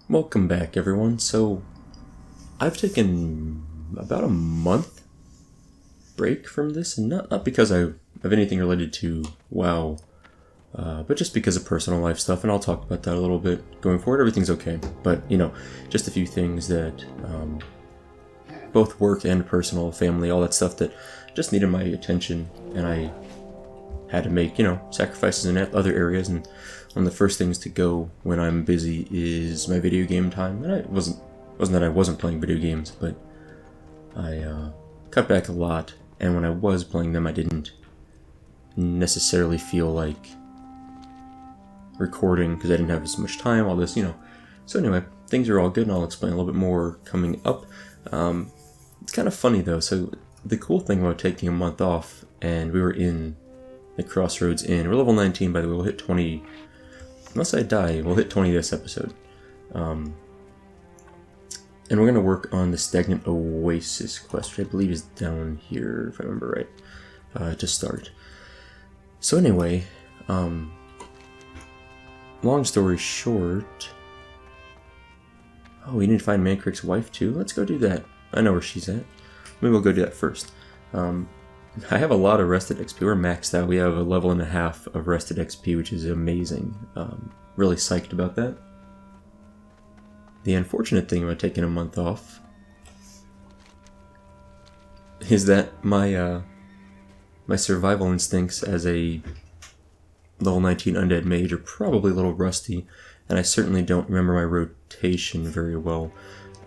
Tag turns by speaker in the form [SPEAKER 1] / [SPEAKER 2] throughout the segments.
[SPEAKER 1] Welcome back, everyone. So, I've taken about a month break from this, and not because I have anything related to WoW, but just because of personal life stuff, and I'll talk about that a little bit going forward. Everything's okay, but, just a few things that, both work and personal, family, all that stuff that just needed my attention, and I had to make, sacrifices in other areas, and one of the first things to go when I'm busy is my video game time. And it wasn't that I wasn't playing video games, but I cut back a lot, and when I was playing them, I didn't necessarily feel like recording because I didn't have as much time, all this, So anyway, things are all good, and I'll explain a little bit more coming up. It's kind of funny, though. So the cool thing about taking a month off, and we were in the Crossroads Inn. We're level 19, by the way. We'll hit 20... Unless I die, we'll hit 20 this episode. And we're going to work on the Stagnant Oasis quest, which I believe is down here, if I remember right, to start. So anyway, long story short... Oh, we need to find Mancrick's wife, too? Let's go do that. I know where she's at. Maybe we'll go do that first. I have a lot of rested XP. We're maxed out. We have a level and a half of rested XP, which is amazing. Really psyched about that. The unfortunate thing about taking a month off is that my my survival instincts as a level 19 undead mage are probably a little rusty, and I certainly don't remember my rotation very well.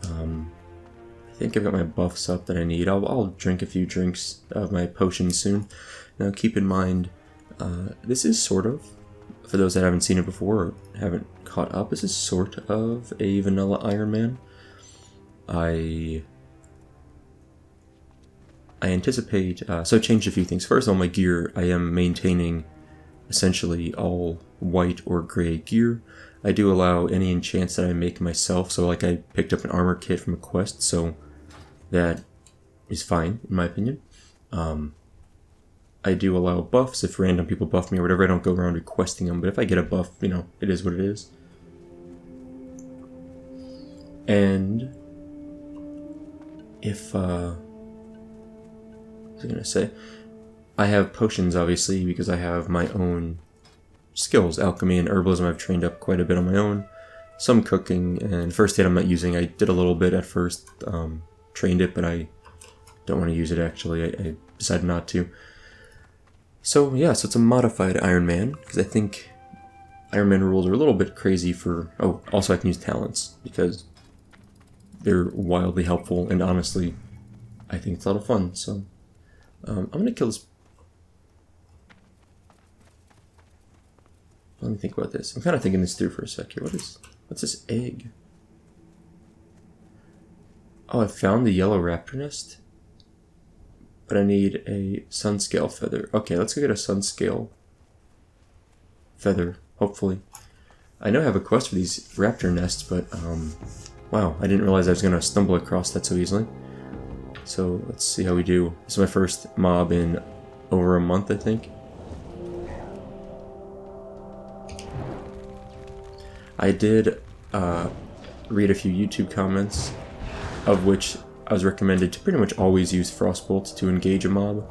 [SPEAKER 1] I think I've got my buffs up that I need. I'll drink a few drinks of my potions soon. Now keep in mind, this is sort of, for those that haven't seen it before or haven't caught up, this is sort of a vanilla Ironman. I anticipate, so I changed a few things. First, on my gear, I am maintaining essentially all white or gray gear. I do allow any enchants that I make myself, so like I picked up an armor kit from a quest, so that is fine, in my opinion. I do allow buffs if random people buff me or whatever. I don't go around requesting them, but if I get a buff, it is what it is. And if, what was I going to say? I have potions, obviously, because I have my own skills. Alchemy and herbalism I've trained up quite a bit on my own. Some cooking, and first aid I'm not using. I did a little bit at first, trained it, but I don't want to use it actually. I decided not to. So yeah, so it's a modified Ironman, because I think Ironman rules are a little bit crazy for... Oh, also I can use talents, because they're wildly helpful, and honestly, I think it's a lot of fun, so... I'm gonna kill this... Let me think about this. I'm kind of thinking this through for a sec here. What's this egg? Oh, I found the yellow raptor nest, but I need a sunscale feather. Okay, let's go get a sunscale feather, hopefully. I know I have a quest for these raptor nests, but, wow, I didn't realize I was going to stumble across that so easily. So, let's see how we do. This is my first mob in over a month, I think. I did, read a few YouTube comments, of which I was recommended to pretty much always use Frostbolt to engage a mob.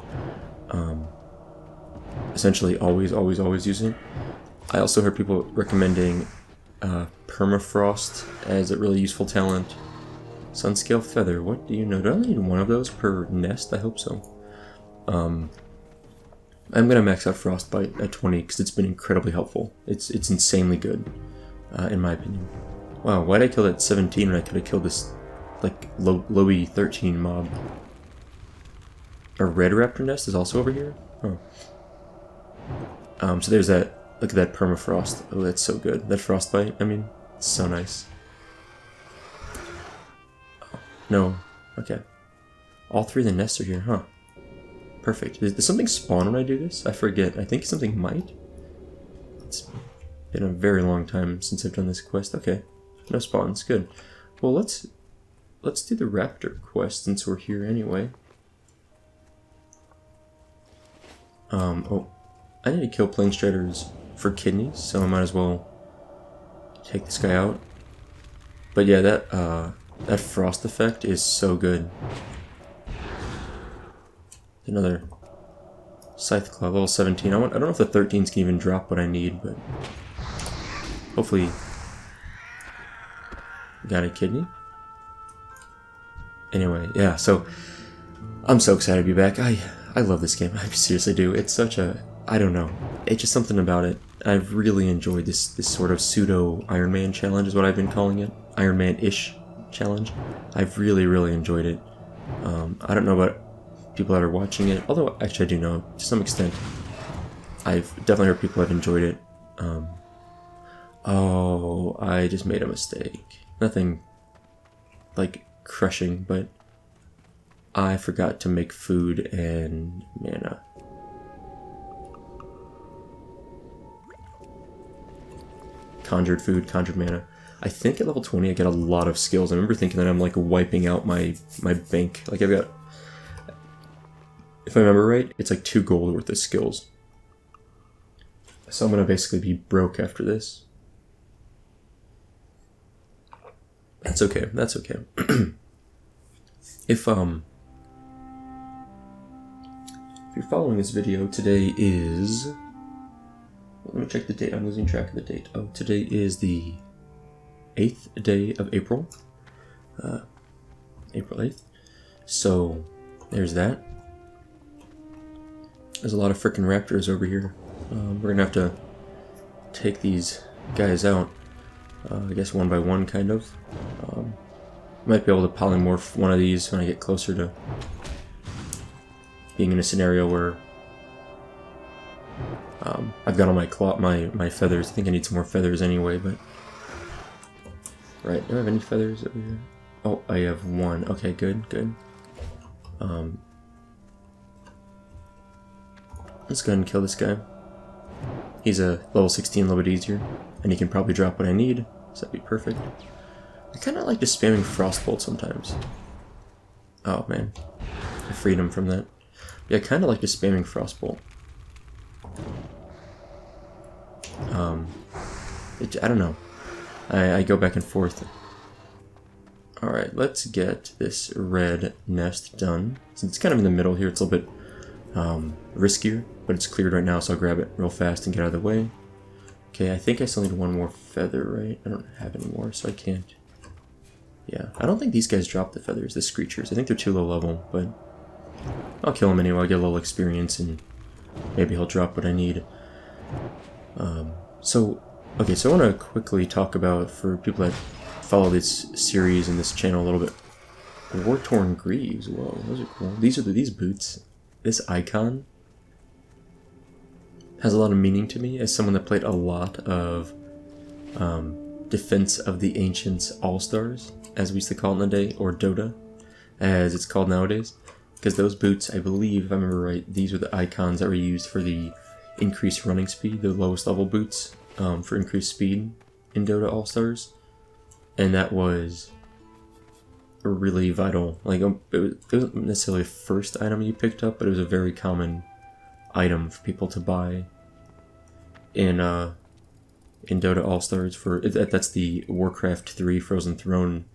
[SPEAKER 1] Essentially always using it. I also heard people recommending Permafrost as a really useful talent. Sunscale Feather, what do you know? Do I only need one of those per nest? I hope so. I'm gonna max out Frostbite at 20 because it's been incredibly helpful. It's insanely good, in my opinion. Wow, why did I kill that 17 when I could have killed this like lowy 13 mob? A red raptor nest is also over here? Oh. So there's that, look at that permafrost. Oh, that's so good. That frostbite, I mean, it's so nice. Oh, no, okay. All three of the nests are here, huh? Perfect. Does something spawn when I do this? I forget. I think something might. It's been a very long time since I've done this quest. Okay, no spawns, good. Well, let's do the raptor quest since we're here anyway. Oh, I need to kill plane striders for kidneys, so I might as well take this guy out. But yeah, that frost effect is so good. Another Scythe Claw, level 17. I don't know if the 13s can even drop what I need, but hopefully. Got a kidney. Anyway, yeah, so I'm so excited to be back. I love this game. I seriously do. It's such a, I don't know. It's just something about it. I've really enjoyed this sort of pseudo Ironman challenge is what I've been calling it. Ironman-ish challenge. I've really enjoyed it. I don't know about people that are watching it, although actually I do know to some extent. I've definitely heard people have enjoyed it. Oh, I just made a mistake. Nothing like crushing, but I forgot to make food and mana. Conjured food, conjured mana. I think at level 20 I get a lot of skills. I remember thinking that I'm like wiping out my bank. Like I've got, if I remember right, it's like 2 gold worth of skills. So I'm gonna basically be broke after this. That's okay, that's okay. If you're following this video, today is, let me check the date, I'm losing track of the date. Oh, today is the 8th day of April. April 8th. So, there's that. There's a lot of frickin' raptors over here. We're gonna have to take these guys out. I guess one by one, kind of. Might be able to polymorph one of these when I get closer to being in a scenario where I've got all my feathers. I think I need some more feathers anyway, but right. Do I have any feathers over here? Oh, I have 1. Okay, good. Let's go ahead and kill this guy. He's a level 16, a little bit easier, and he can probably drop what I need, so that'd be perfect. I kind of like just spamming Frostbolt sometimes. Oh man, I freed him from that. Yeah, I kind of like just spamming Frostbolt. I don't know. I go back and forth. Alright, let's get this red nest done. Since it's kind of in the middle here, it's a little bit riskier, but it's cleared right now, so I'll grab it real fast and get out of the way. Okay, I think I still need 1 more feather, right? I don't have any more, so I can't. Yeah, I don't think these guys drop the feathers, the screechers. I think they're too low level, but I'll kill him anyway. I'll get a little experience, and maybe he'll drop what I need. Okay, so I want to quickly talk about, for people that follow this series and this channel a little bit, War-Torn Greaves. Whoa, those are cool. These boots. This icon has a lot of meaning to me as someone that played a lot of Defense of the Ancients All-Stars, as we used to call it in the day, or Dota, as it's called nowadays. Because those boots, I believe, if I remember right, these were the icons that were used for the increased running speed, the lowest level boots, for increased speed in Dota All-Stars. And that was really vital. Like, it wasn't necessarily the first item you picked up, but it was a very common item for people to buy in Dota All-Stars. That's the Warcraft 3 Frozen Throne.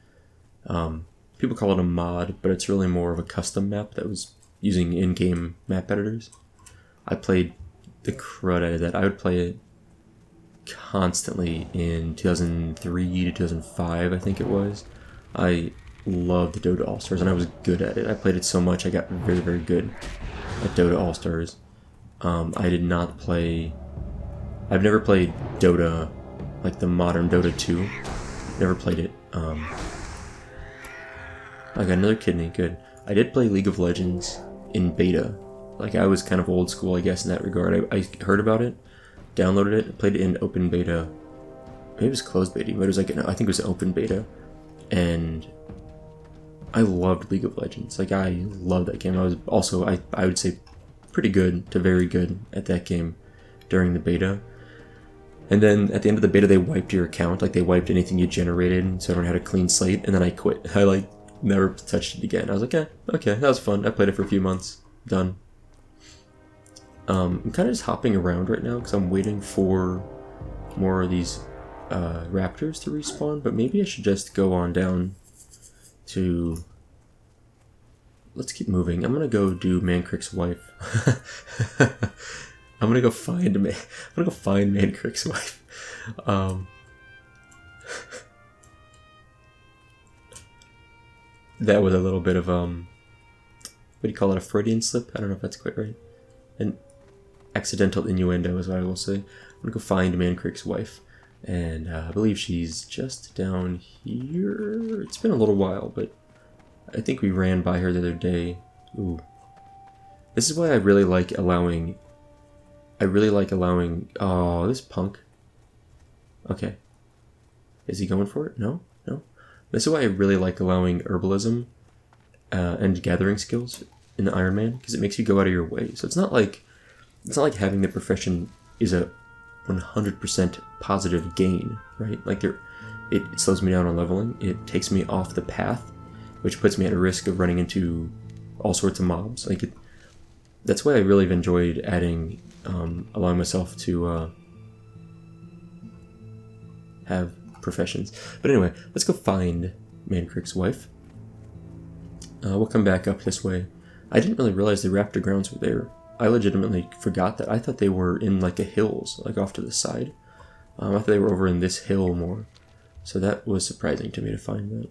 [SPEAKER 1] People call it a mod, but it's really more of a custom map that was using in-game map editors. I played the crud out of that. I would play it constantly in 2003 to 2005, I think it was. I loved Dota All-Stars, and I was good at it. I played it so much, I got very good at Dota All-Stars. I did not play... I've never played Dota, like the modern Dota 2. Never played it. I got another kidney, good. I did play League of Legends in beta. Like, I was kind of old school, I guess, in that regard. I heard about it, downloaded it, played it in open beta. Maybe it was closed beta, but it was like, I think it was an open beta. And I loved League of Legends. Like, I loved that game. I was also, I would say, pretty good to very good at that game during the beta. And then at the end of the beta, they wiped your account. Like, they wiped anything you generated, so everyone had a clean slate, and then I quit. I, like, never touched it again. I was like, okay, that was fun. I played it for a few months. Done. I'm kind of just hopping around right now, because I'm waiting for more of these raptors to respawn, but maybe I should just go on down to... Let's keep moving. I'm gonna go do Mancrick's wife. I'm gonna go find Mancrick's wife. That was a little bit of what do you call it? A Freudian slip? I don't know if that's quite right. An accidental innuendo is what I will say. I'm gonna go find Mancrick's wife, and I believe she's just down here. It's been a little while, but I think we ran by her the other day. Ooh, this is why I really like allowing. Oh, this punk. Okay, is he going for it? No. This is why I really like allowing herbalism and gathering skills in the Ironman, because it makes you go out of your way. So it's not like having the profession is a 100% positive gain, right? Like it slows me down on leveling. It takes me off the path, which puts me at a risk of running into all sorts of mobs. That's why I really have enjoyed adding, allowing myself to have professions. But anyway, let's go find Mancrick's wife. We'll come back up this way. I didn't really realize the raptor grounds were there. I legitimately forgot that. I thought they were in like the hills, like off to the side. I thought they were over in this hill more. So that was surprising to me to find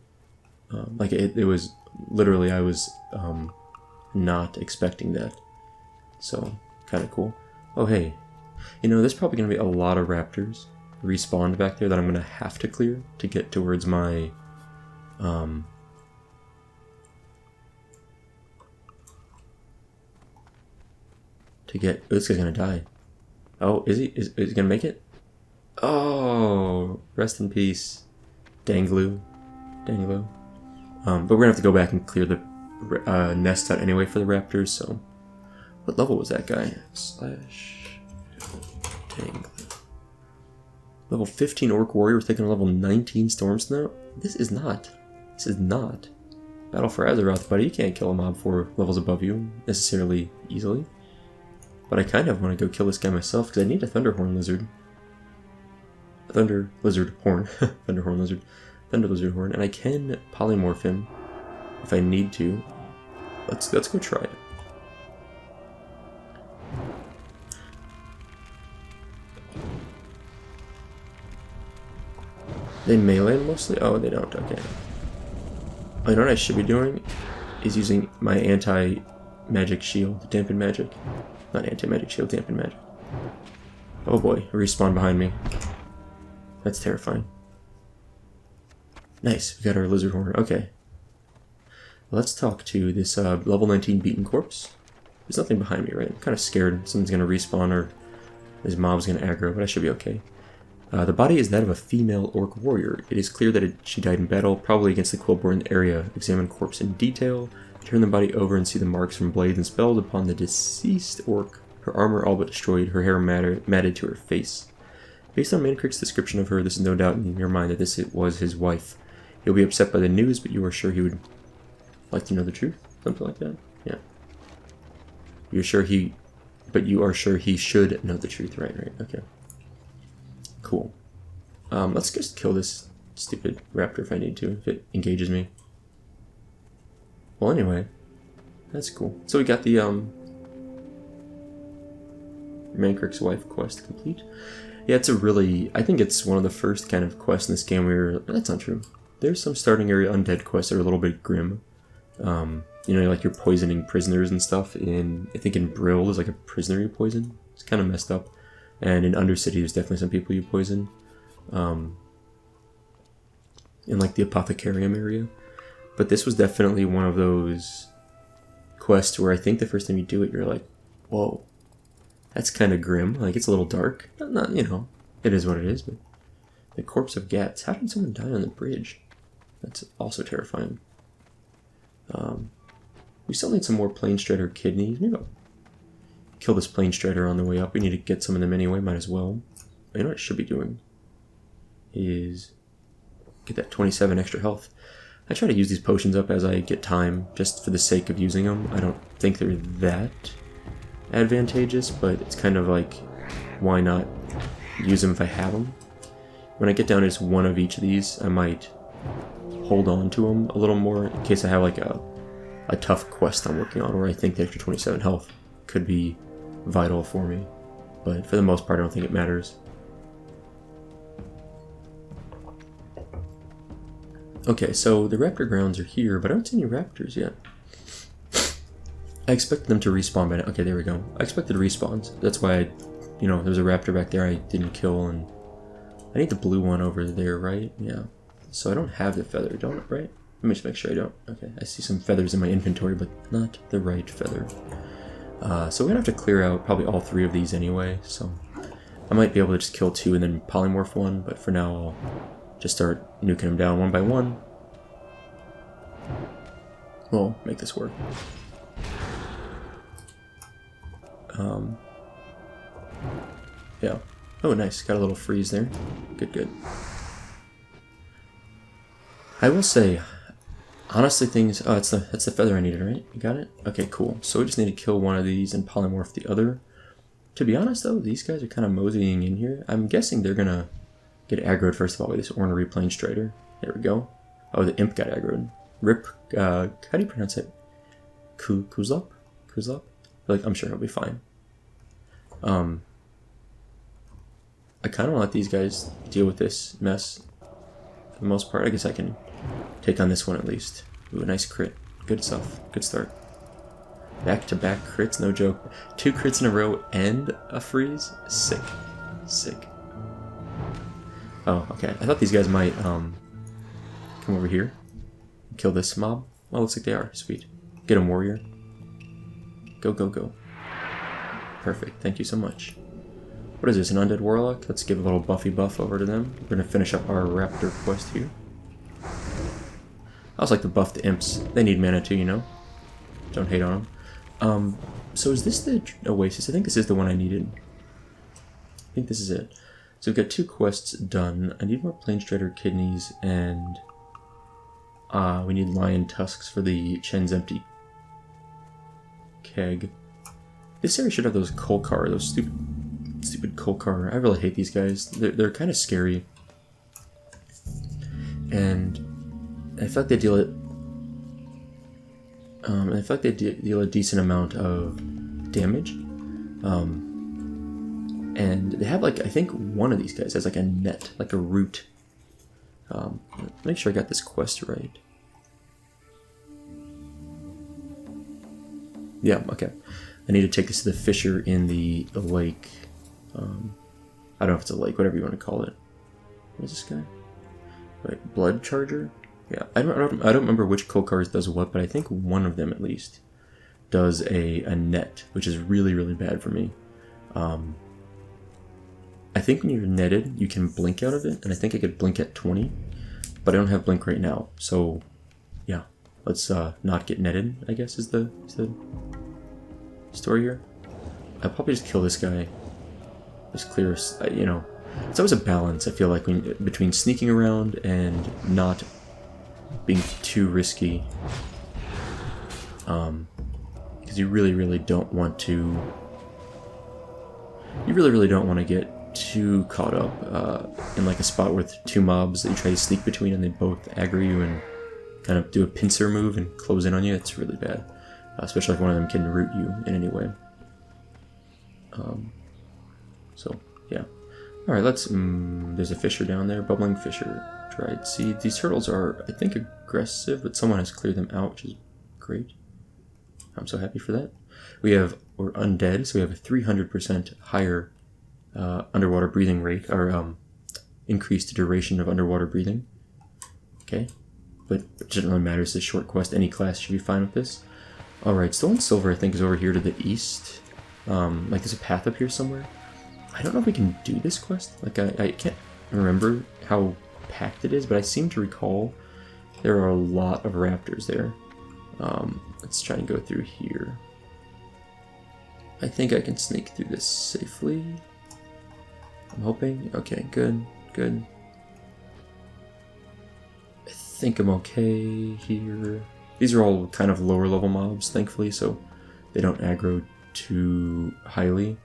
[SPEAKER 1] that. It was literally, I was not expecting that. So, kind of cool. Oh hey, there's probably going to be a lot of raptors respawned back there that I'm going to have to clear to get towards my this guy's going to die. Oh, is he? Is he going to make it? Oh, rest in peace, Danglu. But we're going to have to go back and clear the nest out anyway for the raptors, so... What level was that guy? Danglu. Level 15 Orc Warrior, we're taking a level 19 Storm Snout? This is not Battle for Azeroth, buddy. You can't kill a mob 4 levels above you necessarily easily. But I kind of want to go kill this guy myself, because I need a Thunderhorn Lizard. A Thunder Lizard Horn. Thunderhorn Lizard. Thunder Lizard Horn. And I can polymorph him if I need to. Let's go try it. They melee mostly? Oh, they don't. Okay. Oh, you know what I should be doing? Is using my anti-magic shield, dampen magic. Not anti-magic shield, dampen magic. Oh boy, respawn behind me. That's terrifying. Nice, we got our lizard horn. Okay. Let's talk to this level 19 beaten corpse. There's nothing behind me, right? I'm kind of scared someone's going to respawn or this mob's going to aggro, but I should be okay. The body is that of a female orc warrior. It is clear that she died in battle, probably against the Quillborn area. Examine corpse in detail. Turn the body over and see the marks from blades and spells upon the deceased orc. Her armor all but destroyed, her hair matted to her face. Based on Mancrick's description of her, this is no doubt in your mind that this was his wife. He'll be upset by the news, but you are sure he would like to know the truth? Something like that? Yeah. You are sure he should know the truth, right, okay. Cool. Let's just kill this stupid raptor if I need to, if it engages me. Well, anyway, that's cool. So we got the Mancrick's wife quest complete. Yeah, I think it's one of the first kind of quests in this game where, that's not true. There's some starting area undead quests that are a little bit grim. Like you're poisoning prisoners and stuff. I think in Brill there's like a prisoner you poison. It's kind of messed up. And in Undercity, there's definitely some people you poison. In like the Apothecarium area. But this was definitely one of those quests where I think the first time you do it, you're like, whoa, that's kind of grim. Like, it's a little dark. Not it is what it is, but the corpse of Gats. How did someone die on the bridge? That's also terrifying. We still need some more Plane Strider kidneys. Maybe I'll kill this Plane Strider on the way up. We need to get some of them anyway, might as well. You know what I should be doing is get that 27 extra health. I try to use these potions up as I get time, just for the sake of using them. I don't think they're that advantageous, but it's kind of like, why not use them if I have them? when I get down to just one of each of these, I might hold on to them a little more in case I have like a tough quest I'm working on where I think the extra 27 health could be vital for me. But for the most part, I don't think it matters. Okay, so the raptor grounds are here, but I don't see any raptors yet. I expected them to respawn by now. Okay, there we go. I expected respawns. That's why there's a raptor back there I didn't kill, and I need the blue one over there, right? Yeah. So I don't have the feather, right? Let me just make sure I don't. Okay, I see some feathers in my inventory, but not the right feather. So we're gonna have to clear out probably all 3 of these anyway, so I might be able to just kill 2 and then polymorph 1, but for now I'll just start nuking them down one by one. We'll make this work. Yeah. Oh, nice. Got a little freeze there. Good, good. I will say, honestly, things... Oh, that's the feather I needed, right? You got it? Okay, cool. So we just need to kill one of these and polymorph the other. To be honest, though, these guys are kind of moseying in here. I'm guessing they're gonna get aggroed first of all by this ornery plane strider. There we go. Oh, the imp got aggroed. Rip... how do you pronounce it? Kuzlop? Kuzlop? Like, I'm sure he'll be fine. I kind of want to let these guys deal with this mess for the most part. I guess I can take on this one at least. Ooh, a nice crit. Good stuff. Good start. Back-to-back crits, no joke. 2 crits in a row and a freeze? Sick. Sick. Oh, okay. I thought these guys might come over here and kill this mob. Well, looks like they are. Sweet. Get him, warrior. Go, go, go. Perfect. Thank you so much. What is this, an undead warlock? Let's give a little buffy buff over to them. We're going to finish up our raptor quest here. I also like to buff the imps. They need mana too, Don't hate on them. So is this the Oasis? I think this is the one I needed. I think this is it. So we've got 2 quests done. I need more Planestrider kidneys, and we need lion tusks for the Chen's empty keg. This area should have those Kolkar, those stupid Kolkar. I really hate these guys. They're kind of scary, and I feel like they deal it. I feel like they deal a decent amount of damage. And they have, like, I think one of these guys has like a net, like a root. Make sure I got this quest right. Yeah, okay. I need to take this to the fissure in the lake. I don't know if it's a lake, whatever you want to call it. What is this guy? Wait, blood charger? Yeah, I don't remember which Kolkars does what, but I think one of them at least does a net, which is really, really bad for me. I think when you're netted, you can blink out of it, and I think I could blink at 20, but I don't have blink right now, so yeah, let's not get netted, I guess is the story here. I'll probably just kill this guy. Just clear, it's always a balance, I feel like, between sneaking around and not being too risky. Because you really, really don't want to... You really, really don't want to get too caught up in like a spot with 2 mobs that you try to sneak between and they both aggro you and kind of do a pincer move and close in on you. It's really bad. Especially if one of them can root you in any way. So, yeah. Alright, let's... there's a fissure down there. Bubbling fissure. Dried seed. These turtles are, I think, aggressive, but someone has cleared them out, which is great. I'm so happy for that. We're undead, so we have a 300% higher underwater breathing rate, or increased duration of underwater breathing. Okay. But it doesn't really matter, it's a short quest. Any class should be fine with this. Alright, Stolen Silver I think is over here to the east. Like there's a path up here somewhere. I don't know if we can do this quest. Like I can't remember how packed it is, but I seem to recall there are a lot of raptors there. Let's try and go through here. I think I can sneak through this safely. I'm hoping. Okay, good, good. I think I'm okay here. These are all kind of lower level mobs, thankfully, so they don't aggro too highly.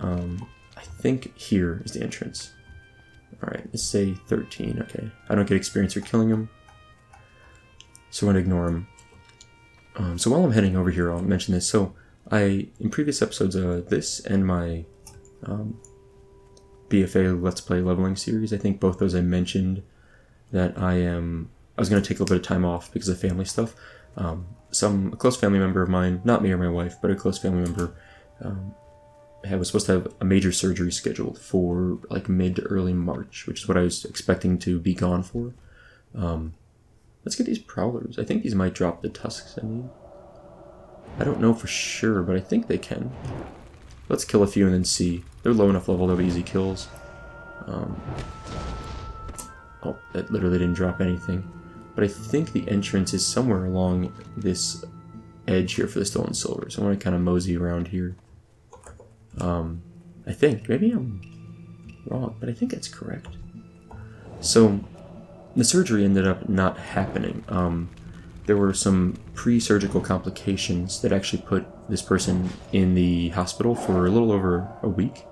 [SPEAKER 1] I think here is the entrance. Alright, let's say 13. Okay. I don't get experience for killing him, so I'm going to ignore him. So while I'm heading over here, I'll mention this. So in previous episodes, this and my BFA Let's Play leveling series, I think both those I mentioned that I was going to take a little bit of time off because of family stuff. A close family member of mine, not me or my wife, but a close family member, was supposed to have a major surgery scheduled for like mid to early March, which is what I was expecting to be gone for. Let's get these prowlers. I think these might drop the tusks I need. I don't know for sure, but I think they can. Let's kill a few and then see. They're low enough level, they'll be easy kills. Oh, that literally didn't drop anything. But I think the entrance is somewhere along this edge here for the stolen silver. So I want to kind of mosey around here. I think. Maybe I'm wrong, but I think that's correct. So the surgery ended up not happening. There were some pre-surgical complications that actually put this person in the hospital for a little over a week.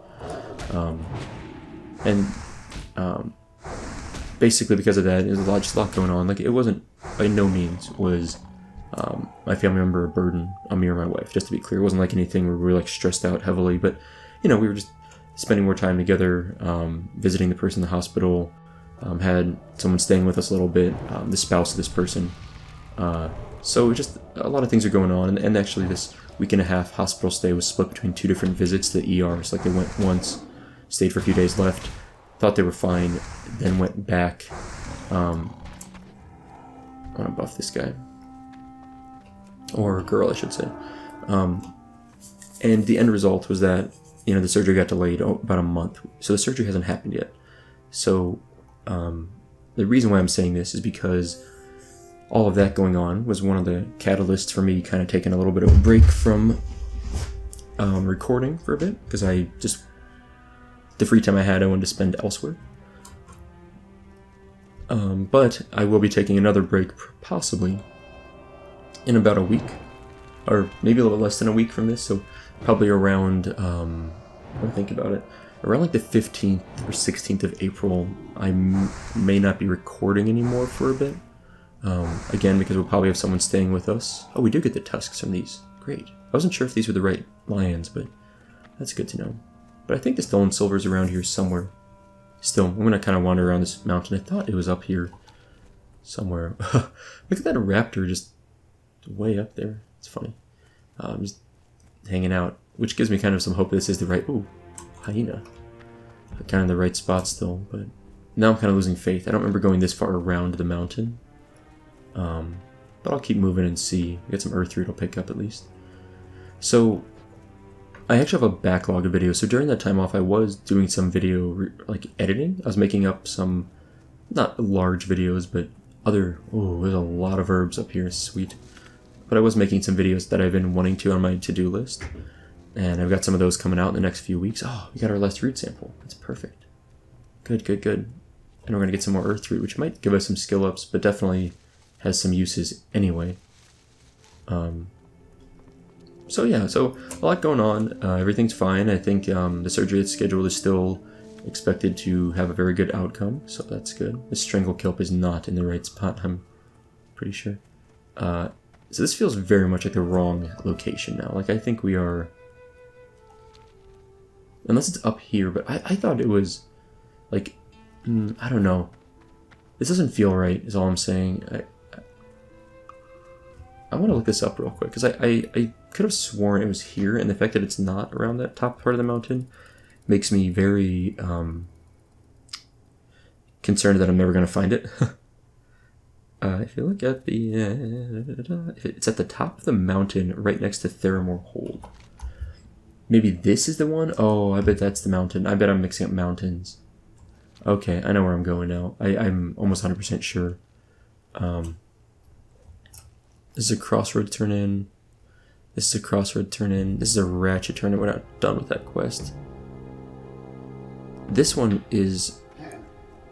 [SPEAKER 1] Basically because of that, there's just a lot going on. Like, it wasn't, by no means, was my family member a burden on me or my wife, just to be clear. It wasn't like anything where we were like stressed out heavily, but, you know, we were just spending more time together, visiting the person in the hospital, had someone staying with us a little bit, the spouse of this person. So just a lot of things are going on, and actually this week and a half hospital stay was split between two different visits to the ER. So like they went once, stayed for a few days, left, thought they were fine, then went back. I want to buff this guy. Or girl, I should say. And the end result was that, you know, the surgery got delayed about a month. So the surgery hasn't happened yet. So the reason why I'm saying this is because all of that going on was one of the catalysts for me kind of taking a little bit of a break from recording for a bit, because the free time I had I wanted to spend elsewhere. But I will be taking another break possibly in about a week, or maybe a little less than a week from this, so probably around, let me think about it, around like the 15th or 16th of April, I may not be recording anymore for a bit. Again, because we'll probably have someone staying with us. Oh, we do get the tusks from these. Great. I wasn't sure if these were the right lions, but that's good to know. But I think the stolen silver is around here somewhere. Still, I'm going to kind of wander around this mountain. I thought it was up here somewhere. Look at that raptor just way up there. It's funny. Just hanging out, which gives me kind of some hope that this is the right... Ooh, hyena. Kind of the right spot still, but now I'm kind of losing faith. I don't remember going this far around the mountain. But I'll keep moving and see. Get some earth root I'll pick up at least. So I actually have a backlog of videos. So during that time off, I was doing some video like editing. I was making up some, not large videos, but other. Oh, there's a lot of herbs up here. Sweet. But I was making some videos that I've been wanting to on my to-do list, and I've got some of those coming out in the next few weeks. Oh, we got our last root sample. That's perfect. Good, good, good. And we're gonna get some more earth root, which might give us some skill ups, but definitely has some uses anyway. So yeah, so a lot going on. Everything's fine. I think the surgery that's scheduled is still expected to have a very good outcome, so that's good. The strangle kelp is not in the right spot, I'm pretty sure. So this feels very much like the wrong location now. Like, I think we are... Unless it's up here, but I thought it was, like, I don't know. This doesn't feel right, is all I'm saying. I want to look this up real quick, because I could have sworn it was here, and the fact that it's not around that top part of the mountain makes me very concerned that I'm never going to find it. If you look at the... it's at the top of the mountain, right next to Theramore Hold. Maybe this is the one? Oh, I bet that's the mountain. I bet I'm mixing up mountains. Okay, I know where I'm going now. I'm almost 100% sure. This is a crossroad turn in. This is a crossroad turn in. This is a ratchet turn in. We're not done with that quest. This one is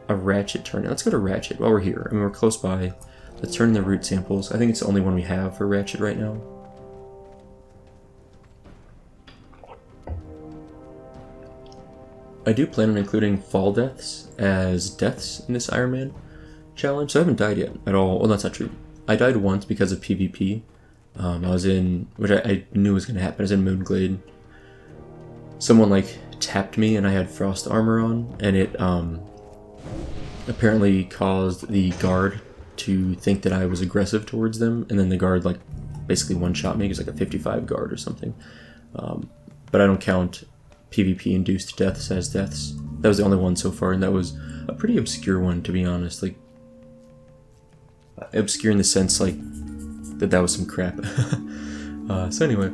[SPEAKER 1] a ratchet turn in. Let's go to ratchet while we're here. I mean, we're close by. Let's turn in the root samples. I think it's the only one we have for ratchet right now. I do plan on including fall deaths as deaths in this Ironman challenge, so I haven't died yet at all. Well, that's not true. I died once because of PvP. I was in, which I knew was going to happen, I was in Moonglade. Someone like tapped me and I had frost armor on, and it apparently caused the guard to think that I was aggressive towards them, and then the guard like basically one-shot me. It was like a 55 guard or something. But I don't count PvP induced deaths as deaths. That was the only one so far, and that was a pretty obscure one, to be honest. Like, obscure in the sense like that was some crap. So anyway,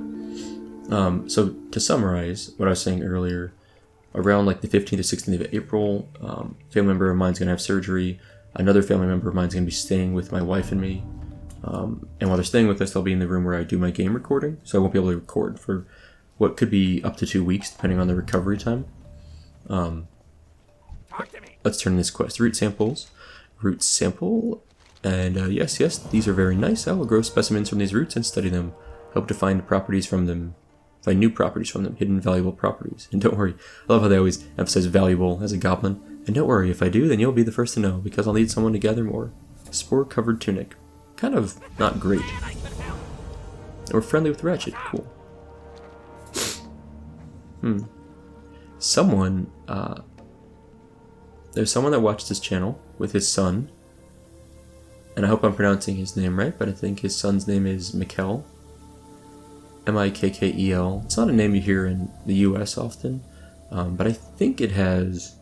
[SPEAKER 1] so to summarize what I was saying earlier, around like the 15th or 16th of April, a family member of mine's gonna have surgery. Another family member of mine's gonna be staying with my wife and me. And while they're staying with us, they'll be in the room where I do my game recording, so I won't be able to record for what could be up to 2 weeks, depending on the recovery time. Let's turn this quest. Root samples. Root sample. And yes, these are very nice. I will grow specimens from these roots and study them. Hope to find properties from them. Find new properties from them. Hidden valuable properties. And don't worry, I love how they always emphasize valuable as a goblin. And don't worry, if I do, then you'll be the first to know, because I'll need someone to gather more. Spore-covered tunic. Kind of not great. We're friendly with Ratchet. Cool. Someone, there's someone that watched this channel with his son, and I hope I'm pronouncing his name right, but I think his son's name is Mikkel. M-I-K-K-E-L. It's not a name you hear in the US often, but I think it has,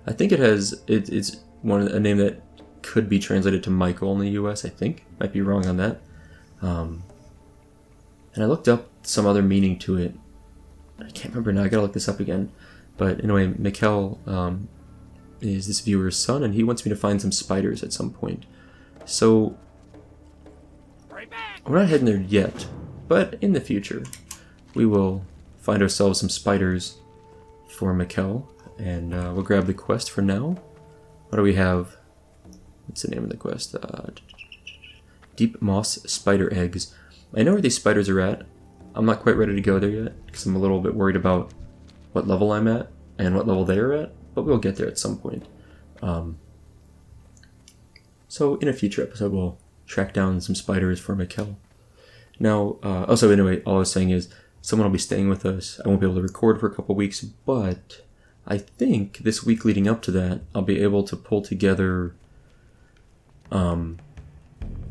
[SPEAKER 1] it's a name that could be translated to Michael in the US, I think. Might be wrong on that. And I looked up some other meaning to it. I can't remember now, I gotta look this up again. But anyway, Mikkel is this viewer's son, and he wants me to find some spiders at some point. So, we're not heading there yet, but in the future, we will find ourselves some spiders for Mikkel, and we'll grab the quest for now. What do we have? What's the name of the quest? Deep Moss Spider Eggs. I know where these spiders are at. I'm not quite ready to go there yet, because I'm a little bit worried about what level I'm at and what level they're at, but we'll get there at some point. So in a future episode, we'll track down some spiders for Mikkel. Now, also anyway, all I was saying is, someone will be staying with us. I won't be able to record for a couple weeks, but I think this week leading up to that, I'll be able to pull together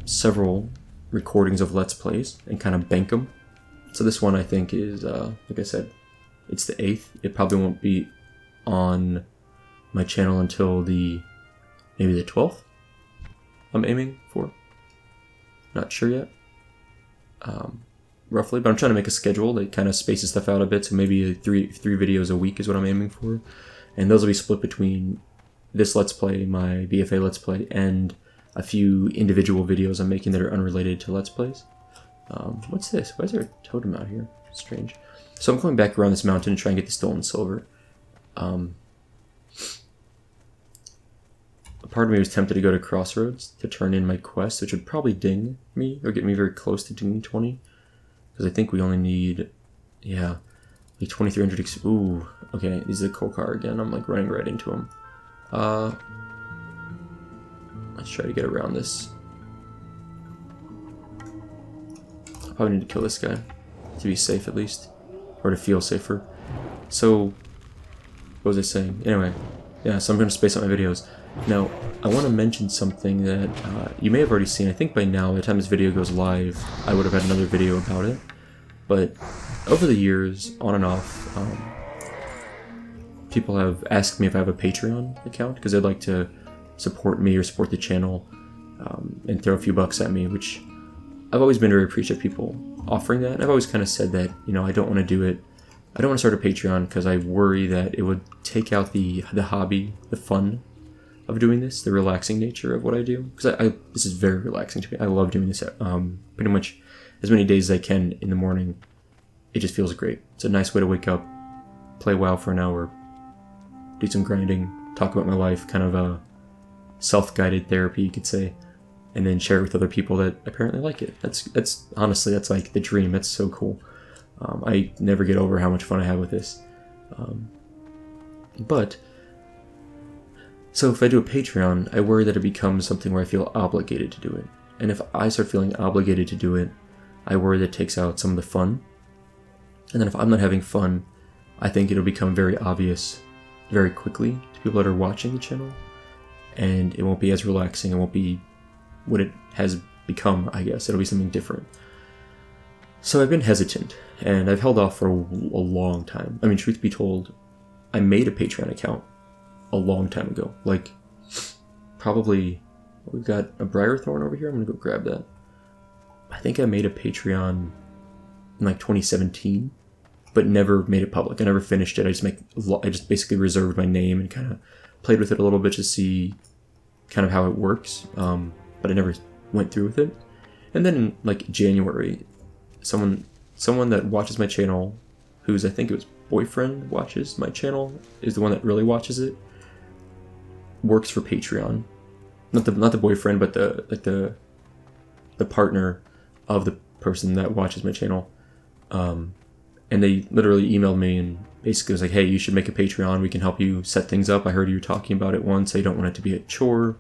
[SPEAKER 1] several recordings of Let's Plays and kind of bank them. So this one I think is, like I said, it's the 8th. It probably won't be on my channel until maybe the 12th. I'm aiming for. Not sure yet. Roughly, but I'm trying to make a schedule that kind of spaces stuff out a bit, so maybe three videos a week is what I'm aiming for. And those will be split between this Let's Play, my BFA Let's Play, and a few individual videos I'm making that are unrelated to Let's Plays. What's this? Why is there a totem out here? Strange. So I'm going back around this mountain to try and get the stolen silver. A part of me was tempted to go to Crossroads to turn in my quest, which would probably ding me, or get me very close to ding 20. Because I think we only need, yeah, like 2,300 ooh, okay, this is a coal car again. I'm like running right into him. Let's try to get around this. I probably need to kill this guy to be safe at least, or to feel safer. So, what was I saying? Anyway, yeah, so I'm going to space out my videos. Now, I want to mention something that you may have already seen. I think by now, by the time this video goes live, I would have had another video about it. But over the years, on and off, people have asked me if I have a Patreon account, because they'd like to support me or support the channel and throw a few bucks at me, which I've always been very appreciative of people offering that. And I've always kind of said that, you know, I don't want to do it. I don't want to start a Patreon because I worry that it would take out the hobby, the fun of doing this, the relaxing nature of what I do. Because this is very relaxing to me. I love doing this pretty much as many days as I can in the morning. It just feels great. It's a nice way to wake up, play WoW for an hour, do some grinding, talk about my life, kind of a self-guided therapy, you could say, and then share it with other people that apparently like it. That's honestly, that's like the dream. That's so cool. I never get over how much fun I have with this. But so if I do a Patreon, I worry that it becomes something where I feel obligated to do it. And if I start feeling obligated to do it, I worry that it takes out some of the fun. And then if I'm not having fun, I think it'll become very obvious very quickly to people that are watching the channel. And it won't be as relaxing. It won't be what it has become, I guess. It'll be something different. So I've been hesitant, and I've held off for a long time. I mean, truth be told, I made a Patreon account a long time ago. Like, probably, we've got a Briarthorn over here. I'm going to go grab that. I think I made a Patreon in like 2017, but never made it public. I never finished it. I just basically reserved my name and kind of played with it a little bit to see kind of how it works. But I never went through with it. And then in like January, someone that watches my channel, whose I think it was boyfriend watches my channel, is the one that really watches it, works for Patreon. Not the boyfriend, but the partner of the person that watches my channel. And they literally emailed me and basically was like, hey, you should make a Patreon. We can help you set things up. I heard you were talking about it once. I don't want it to be a chore.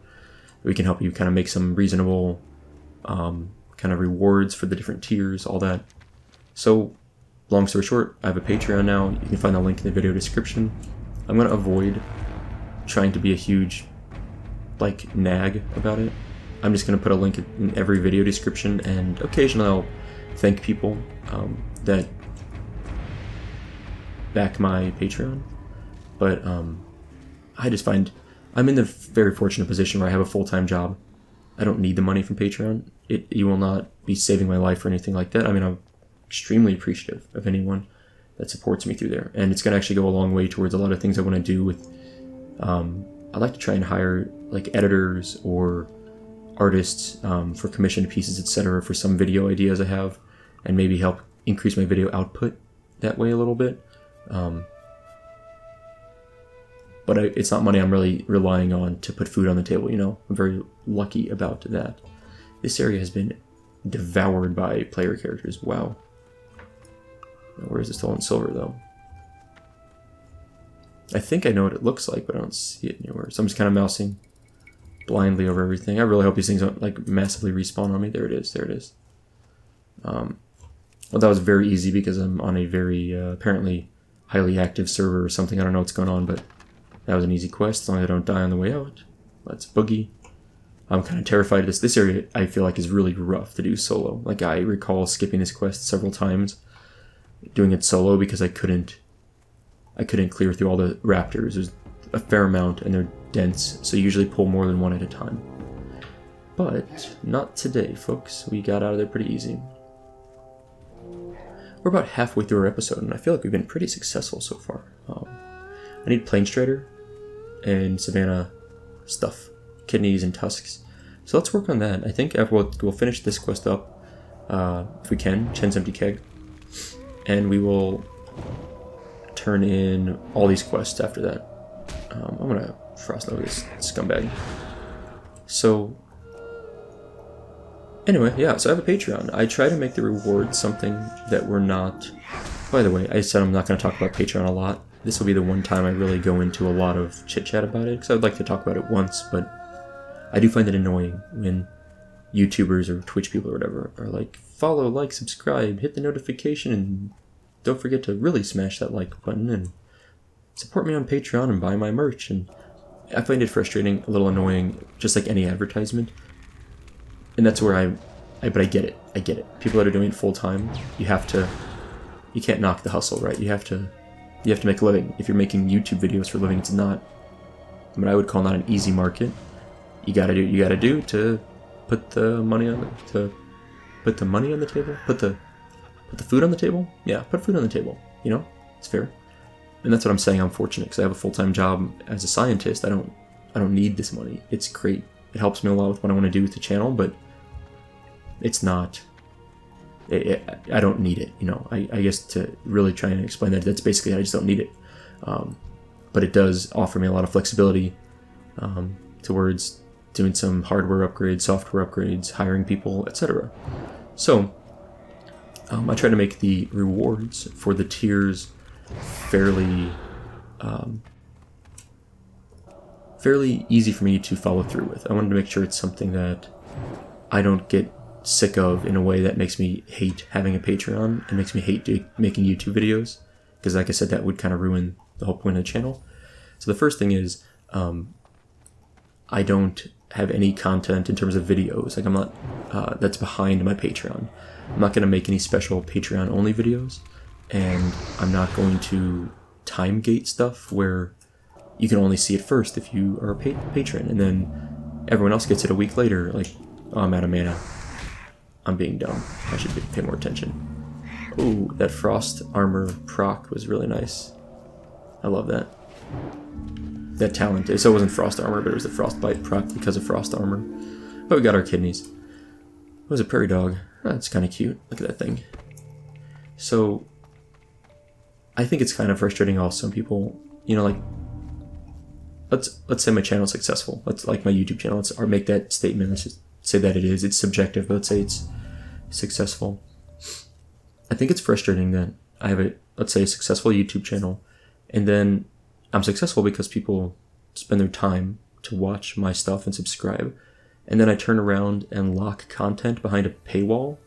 [SPEAKER 1] We can help you kind of make some reasonable kind of rewards for the different tiers, all that. So, long story short, I have a Patreon now. You can find the link in the video description. I'm going to avoid trying to be a huge, like, nag about it. I'm just going to put a link in every video description, and occasionally I'll thank people that back my Patreon. But I just find I'm in the very fortunate position where I have a full-time job. I don't need the money from Patreon. It will not be saving my life or anything like that. I mean, I'm extremely appreciative of anyone that supports me through there, and it's going to actually go a long way towards a lot of things I want to do with. I'd like to try and hire like editors or artists for commissioned pieces, etc., for some video ideas I have, and maybe help increase my video output that way a little bit. But it's not money I'm really relying on to put food on the table, you know? I'm very lucky about that. This area has been devoured by player characters. Wow. Where's the stolen silver, though? I think I know what it looks like, but I don't see it anywhere. So I'm just kind of mousing blindly over everything. I really hope these things don't like massively respawn on me. There it is. There it is. Well, that was very easy because I'm on a very apparently highly active server or something. I don't know what's going on, but that was an easy quest. As long as I don't die on the way out. Let's boogie. I'm kind of terrified of this. This area I feel like is really rough to do solo. Like I recall skipping this quest several times, doing it solo because I couldn't clear through all the raptors. There's a fair amount and they're dense, so you usually pull more than one at a time. But not today, folks. We got out of there pretty easy. We're about halfway through our episode, and I feel like we've been pretty successful so far. I need Plain Strider and Savannah stuff, kidneys and tusks. So let's work on that. I think we'll finish this quest up, if we can, Chen's Empty Keg, and we will turn in all these quests after that. I'm gonna frost over this scumbag. So anyway, yeah, so I have a Patreon. I try to make the rewards something that we're not... By the way, I said I'm not going to talk about Patreon a lot. This will be the one time I really go into a lot of chit-chat about it, because I'd like to talk about it once, but I do find it annoying when YouTubers or Twitch people or whatever are like, follow, like, subscribe, hit the notification, and don't forget to really smash that like button, and support me on Patreon and buy my merch. And I find it frustrating, a little annoying, just like any advertisement. And that's where but I get it. People that are doing it full time, you can't knock the hustle, right? You have to make a living. If you're making YouTube videos for a living, it's not what I would call not an easy market. You gotta do to put the money on the table, put the food on the table. Yeah, put food on the table. You know, it's fair. And that's what I'm saying. I'm fortunate because I have a full-time job as a scientist. I don't need this money. It's great. It helps me a lot with what I want to do with the channel, but it's not. I don't need it. You know, I guess to really try and explain that's basically I just don't need it. But it does offer me a lot of flexibility towards doing some hardware upgrades, software upgrades, hiring people, etc. So I try to make the rewards for the tiers fairly fairly easy for me to follow through with. I wanted to make sure it's something that I don't get sick of in a way that makes me hate having a Patreon and makes me hate making YouTube videos, because like I said, that would kind of ruin the whole point of the channel. So the first thing is I don't have any content in terms of videos. Like I'm not that's behind my Patreon. I'm not going to make any special Patreon only videos, and I'm not going to time gate stuff where you can only see it first if you are a patron, and then everyone else gets it a week later. Like, oh, I'm out of mana. I'm being dumb. I should pay more attention. Oh, that frost armor proc was really nice. I love that. That talent. So it wasn't frost armor, but it was the frostbite proc because of frost armor. But we got our kidneys. It was a prairie dog. Oh, that's kind of cute. Look at that thing. So I think it's kind of frustrating also. Some people, you know, like, let's say my channel is successful. Let's, like, my YouTube channel, or make that statement. Let's just say that it is. It's subjective, but let's say it's successful. I think it's frustrating that I have let's say, a successful YouTube channel, and then I'm successful because people spend their time to watch my stuff and subscribe, and then I turn around and lock content behind a paywall.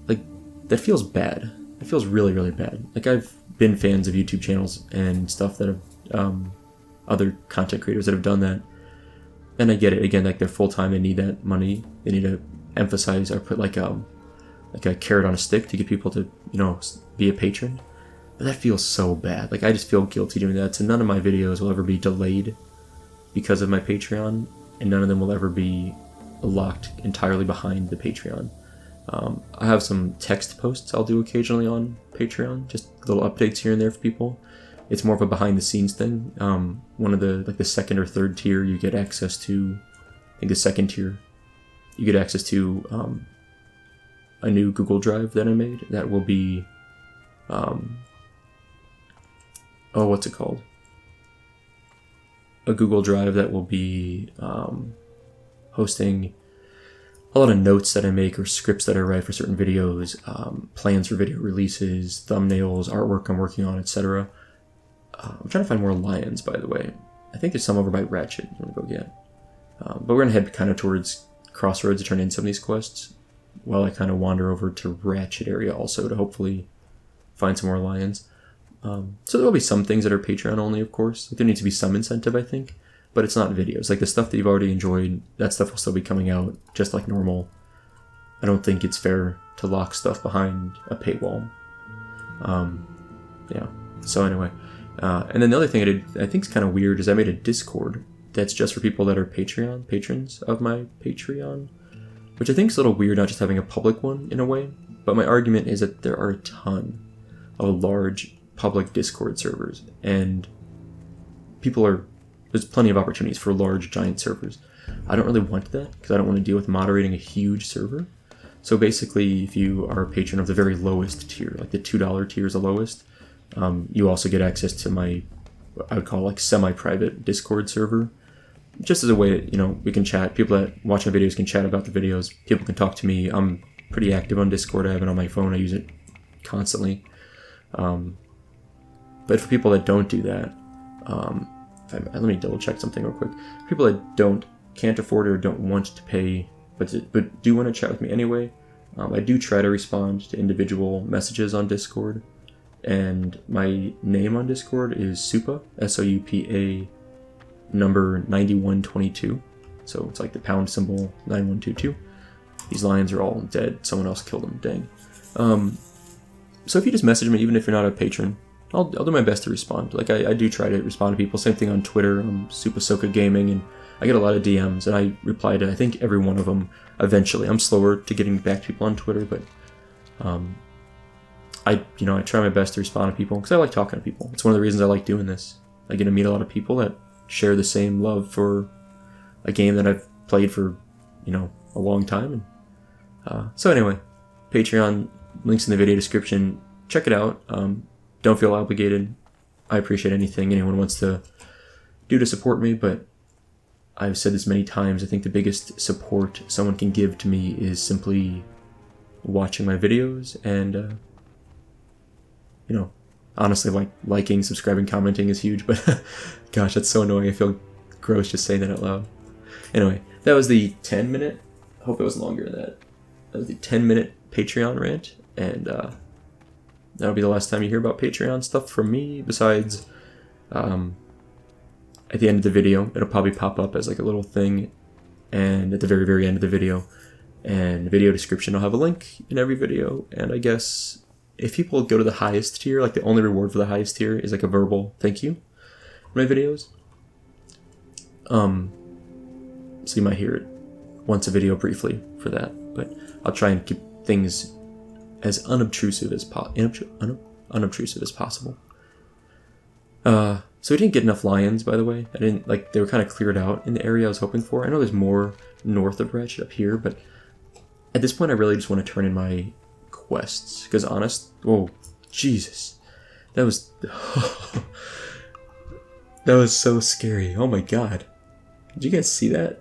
[SPEAKER 1] Like, that feels bad. It feels really, really bad. Like, I've been fans of YouTube channels and stuff that have other content creators that have done that, and I get it. Again, like, they're full-time, they need that money, they need to emphasize or put like a carrot on a stick to get people to, you know, be a patron. But that feels so bad. Like, I just feel guilty doing that. So none of my videos will ever be delayed because of my Patreon, and none of them will ever be locked entirely behind the Patreon. I have some text posts I'll do occasionally on Patreon, just little updates here and there for people. It's more of a behind the scenes thing. One of the second or third tier, you get access to, I think the second tier, you get access to a new Google Drive that I made that will be, what's it called? A Google Drive that will be hosting a lot of notes that I make or scripts that I write for certain videos, plans for video releases, thumbnails, artwork I'm working on, etc. I'm trying to find more lions, by the way. I think there's some over by Ratchet I'm gonna go get. But we're gonna head kind of towards Crossroads to turn in some of these quests, while I kind of wander over to Ratchet area also to hopefully find some more lions. So there'll be some things that are Patreon only, of course. There needs to be some incentive, I think, but it's not videos. Like, the stuff that you've already enjoyed, that stuff will still be coming out just like normal. I don't think it's fair to lock stuff behind a paywall. Yeah. So anyway, and then the other thing I did, I think is kind of weird, is I made a Discord that's just for people that are patrons of my Patreon, which I think is a little weird, not just having a public one in a way. But my argument is that there are a ton of large public Discord servers, and there's plenty of opportunities for large giant servers. I don't really want that because I don't want to deal with moderating a huge server. So basically, if you are a patron of the very lowest tier, like the $2 tier is the lowest, you also get access to my, I would call, like, semi-private Discord server, just as a way that, you know, we can chat. People that watch my videos can chat about the videos. People can talk to me. I'm pretty active on Discord. I have it on my phone. I use it constantly. But for people that don't do that, let me double check something real quick. People that can't afford it or don't want to pay, but do want to chat with me anyway, I do try to respond to individual messages on Discord, and my name on Discord is Soupa, SOUPA, number 9122. So it's like the pound symbol 9122. These lions are all dead. Someone else killed them. Dang. So if you just message me, even if you're not a patron, I'll do my best to respond. Like, I do try to respond to people. Same thing on Twitter. I'm SoupaSoka Gaming, and I get a lot of DMs, and I reply to, I think, every one of them eventually. I'm slower to getting back to people on Twitter, but I try my best to respond to people because I like talking to people. It's one of the reasons I like doing this. I get to meet a lot of people that share the same love for a game that I've played for, a long time. And so anyway, Patreon, links in the video description. Check it out. Don't feel obligated. I appreciate anything anyone wants to do to support me, but I've said this many times. I think the biggest support someone can give to me is simply watching my videos and, Honestly, like liking, subscribing, commenting is huge, but gosh, that's so annoying. I feel gross just saying that out loud. Anyway, that was the 10-minute. Hope it was longer than that. That was the 10-minute Patreon rant, and that'll be the last time you hear about Patreon stuff from me. Besides, at the end of the video, it'll probably pop up as like a little thing, and at the very, very end of the video, and the video description, I'll have a link in every video. And I guess if people go to the highest tier, like the only reward for the highest tier is like a verbal thank you in my videos. So you might hear it once a video briefly for that, but I'll try and keep things as unobtrusive as unobtrusive as possible. So we didn't get enough lions, by the way. I didn't, like, they were kind of cleared out in the area I was hoping for. I know there's more north of Ratchet up here, but at this point I really just want to turn in my quests, because oh, Jesus. That was, that was so scary. Oh my god. Did you guys see that?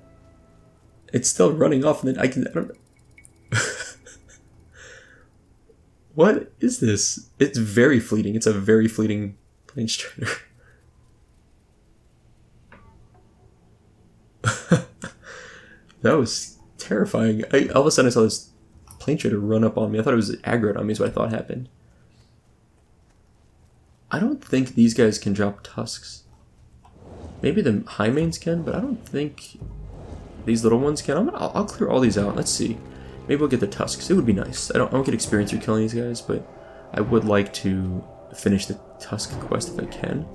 [SPEAKER 1] It's still running off, and then I don't know. What is this? It's very fleeting. It's a very fleeting plane strider. That was terrifying. All of a sudden I saw this plane strider run up on me. I thought it was aggroed on me is what I thought happened. I don't think these guys can drop tusks. Maybe the high mains can, but I don't think these little ones can. I'll clear all these out. Let's see. Maybe we'll get the tusks. It would be nice. I don't get experience through killing these guys, but I would like to finish the tusk quest if I can.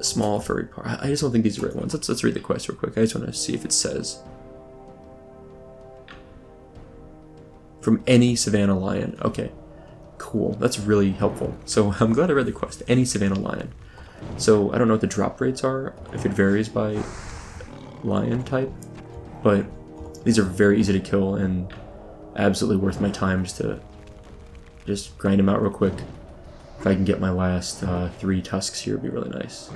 [SPEAKER 1] Small furry part. I just don't think these are the right ones. Let's read the quest real quick. I just want to see if it says. From any Savannah lion. Okay. Cool. That's really helpful. So I'm glad I read the quest. Any Savannah lion. So I don't know what the drop rates are, if it varies by lion type, but these are very easy to kill and absolutely worth my time just grind them out real quick. If I can get my last 3 tusks here, it'd be really nice.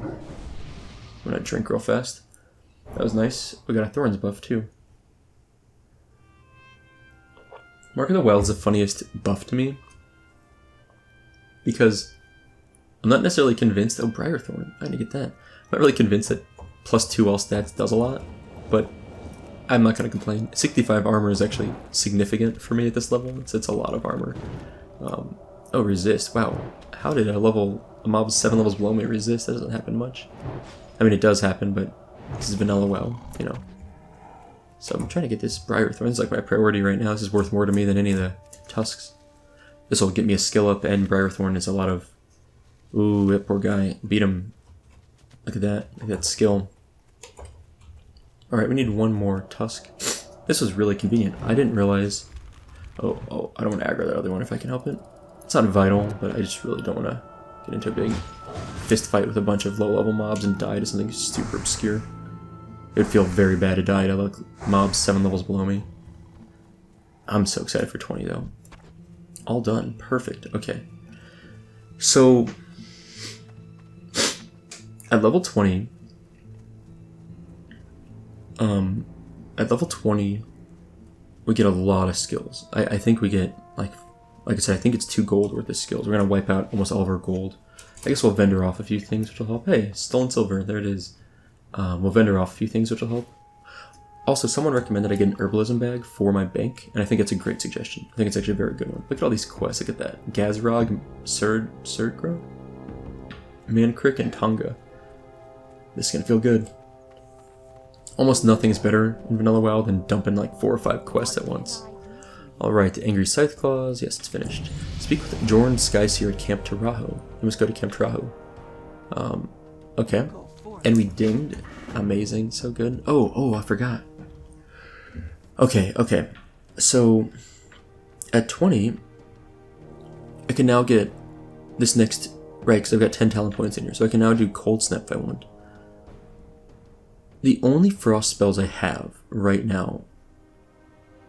[SPEAKER 1] I'm gonna drink real fast. That was nice. We got a Thorns buff too. Mark of the Wild is the funniest buff to me, because I'm not necessarily convinced. Oh, Briarthorn. I need to get that. I'm not really convinced that +2 all stats does a lot, but I'm not going to complain. 65 armor is actually significant for me at this level. It's a lot of armor. Oh, resist. Wow. How did a mob 7 levels below me resist? That doesn't happen much. I mean, it does happen, but this is Vanilla WoW, you know. So I'm trying to get this Briarthorn. This is like my priority right now. This is worth more to me than any of the tusks. This will get me a skill up, and Briarthorn is a lot of... Ooh, that poor guy. Beat him. Look at that. Look at that skill. Alright, we need one more tusk. This was really convenient. I didn't realize... Oh, I don't want to aggro that other one if I can help it. It's not vital, but I just really don't want to get into a big fist fight with a bunch of low-level mobs and die to something super obscure. It would feel very bad to die to mobs 7 levels below me. I'm so excited for 20 though. All done. Perfect. Okay. So, at level 20, we get a lot of skills. I think we get, like I said, I think it's 2 gold worth of skills. We're going to wipe out almost all of our gold. I guess we'll vendor off a few things, which will help. Hey, stolen silver, there it is. We'll vendor off a few things, which will help. Also, someone recommended I get an herbalism bag for my bank, and I think it's a great suggestion. I think it's actually a very good one. Look at all these quests. Look at that. Gazrog, Surdgra, Mancrick, and Tonga. This is going to feel good. Almost nothing is better in Vanilla WoW than dumping like 4 or 5 quests at once. Alright, the Angry Scythe Claws. Yes, it's finished. Speak with Jorn Skyseer at Camp Taraho. We must go to Camp Taraho. Okay. And we dinged. Amazing. So good. Oh, I forgot. Okay. So, at 20, I can now get this next... Right, because I've got 10 talent points in here. So I can now do Cold Snap if I want. The only frost spells I have right now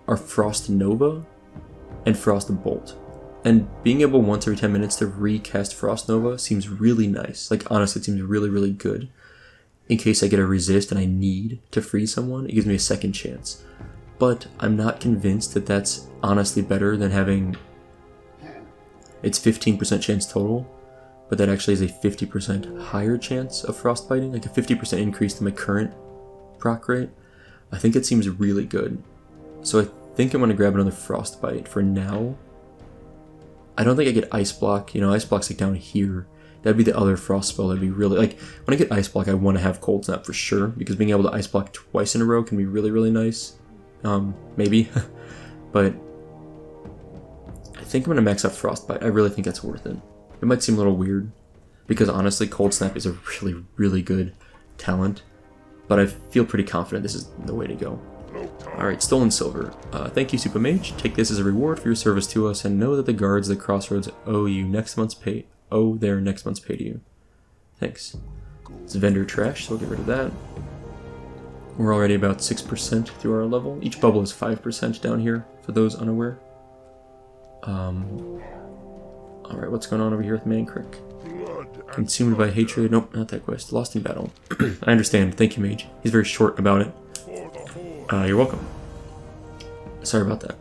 [SPEAKER 1] are Frost Nova and Frost Bolt. And being able once every 10 minutes to recast Frost Nova seems really nice. Like, honestly, it seems really, really good. in case I get a resist and I need to freeze someone, it gives me a second chance. But I'm not convinced that that's honestly better than having... It's 15% chance total, but that actually is a 50% higher chance of frostbiting, like a 50% increase to my current proc rate. I think it seems really good. So I think I'm going to grab another frostbite for now. I don't think I get ice block. You know, ice block's like down here. That'd be the other frost spell. That'd be really, like, when I get ice block, I want to have cold snap for sure, because being able to ice block twice in a row can be really, really nice. Maybe. But I think I'm going to max out frostbite. I really think that's worth it. It might seem a little weird, because honestly, cold snap is a really, really good talent, but I feel pretty confident this is the way to go. Alright, stolen silver. Thank you, SoupaMage. Take this as a reward for your service to us, and know that the guards at the Crossroads owe their next month's pay to you. Thanks. It's vendor trash, so we'll get rid of that. We're already about 6% through our level. Each bubble is 5% down here, for those unaware. Alright, what's going on over here with Mancrick? Consumed by hatred. Nope, not that quest. Lost in battle. I understand. Thank you, Mage. He's very short about it. You're welcome. Sorry about that.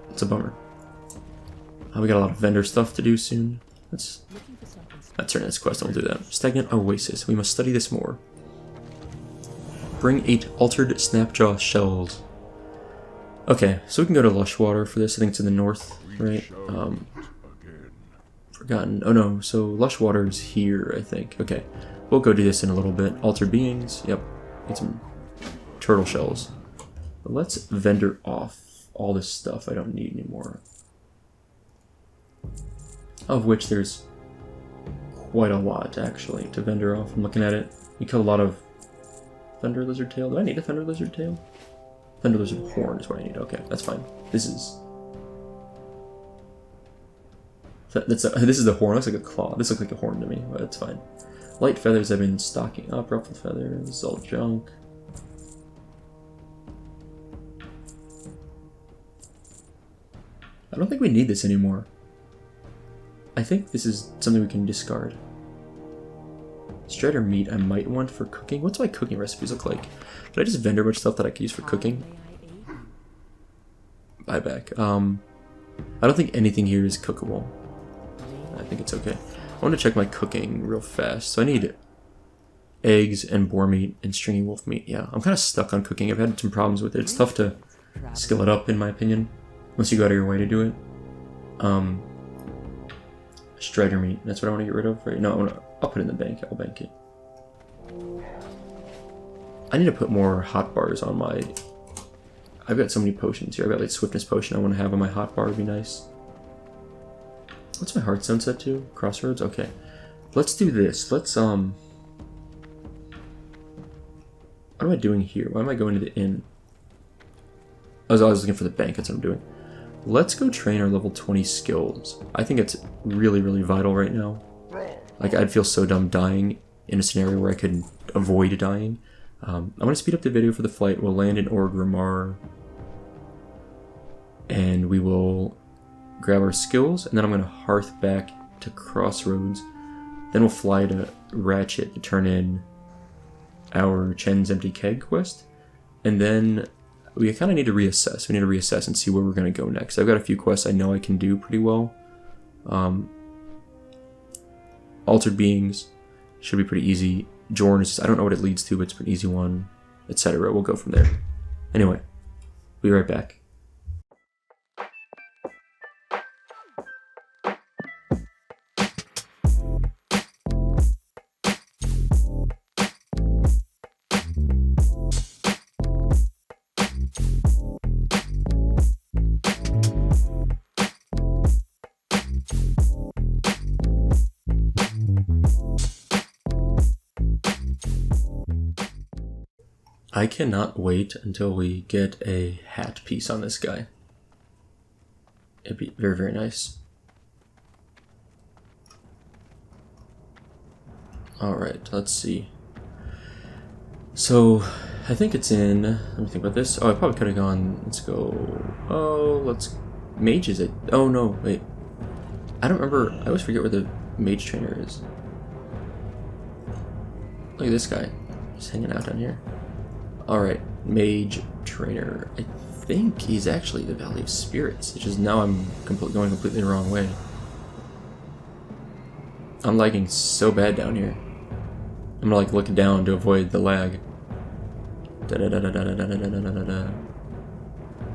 [SPEAKER 1] It's a bummer. We got a lot of vendor stuff to do soon. Let's turn this quest and we'll do that. Stagnant Oasis. We must study this more. Bring 8 altered snapjaw shells. Okay, so we can go to Lushwater for this. I think it's in the north, right? Forgotten. Oh no, so Lushwater is here, I think. Okay, we'll go do this in a little bit. Altered beings. Yep. Get some turtle shells. But let's vendor off all this stuff I don't need anymore. Of which there's quite a lot, actually, to vendor off. I'm looking at it. You kill a lot of Thunder Lizard Tail. Do I need a Thunder Lizard Tail? Thunder Lizard Horn is what I need. Okay, that's fine. This is... this is the horn. It looks like a claw. This looks like a horn to me, but it's fine. Light feathers I've been stocking up. Ruffled feathers. This is all junk. I don't think we need this anymore. I think this is something we can discard. Strider meat I might want for cooking. What's my cooking recipes look like? Did I just vendor much stuff that I could use for cooking? Buyback. I don't think anything here is cookable. I think it's okay. I want to check my cooking real fast. So I need eggs and boar meat and stringy wolf meat. Yeah, I'm kind of stuck on cooking. I've had some problems with it. It's tough to skill it up, in my opinion, unless you go out of your way to do it. Strider meat. That's what I want to get rid of, right? No, I'll put it in the bank. I'll bank it. I need to put more hot bars on my... I've got so many potions here. I've got like swiftness potion I want to have on my hot bar. Would be nice. What's my hearthstone set to? Crossroads? Okay. Let's do this. Let's, What am I doing here? Why am I going to the inn? I was looking for the bank. That's what I'm doing. Let's go train our level 20 skills. I think it's really, really vital right now. Like, I'd feel so dumb dying in a scenario where I could avoid dying. I'm going to speed up the video for the flight. We'll land in Orgrimmar. And we will grab our skills. And then I'm going to hearth back to Crossroads. Then we'll fly to Ratchet to turn in our Chen's Empty Keg quest. And then we kind of need to reassess. We need to reassess and see where we're going to go next. I've got a few quests I know I can do pretty well. Altered Beings should be pretty easy. Jorn is, I don't know what it leads to, but it's a pretty easy one, etc. We'll go from there. Anyway, be right back. I cannot wait until we get a hat piece on this guy. It'd be very, very nice. Alright, let's see. So, I think it's in... Let me think about this. Oh, I probably could have gone... Let's go... Oh, let's... Mage is it? Oh, no, wait. I don't remember... I always forget where the mage trainer is. Look at this guy. Just hanging out down here. Alright, Mage Trainer. I think he's actually the Valley of Spirits. It's just now I'm going completely the wrong way. I'm lagging so bad down here. I'm gonna like look down to avoid the lag.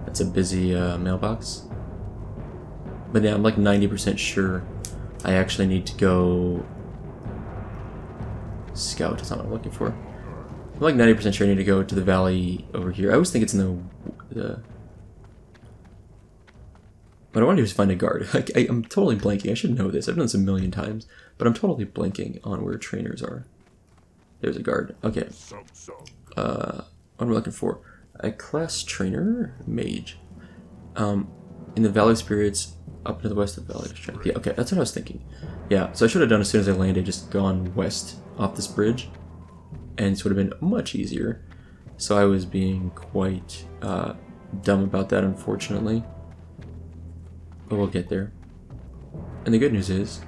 [SPEAKER 1] That's a busy mailbox. But yeah, I'm like 90% sure I actually need to go scout. That's not what I'm looking for. I'm like 90% sure I need to go to the valley over here. I always think it's in the what I want to do is find a guard. I'm totally blanking. I should know this. I've done this a million times, but I'm totally blanking on where trainers are. There's a guard. Okay. What am I looking for? A class trainer? Mage. In the Valley of Spirits, up to the west of the Valley of Strength. Yeah, okay, that's what I was thinking. Yeah, so I should have done as soon as I landed, just gone west off this bridge, and this would have been much easier. So I was being quite dumb about that, unfortunately. But we'll get there. And the good news is,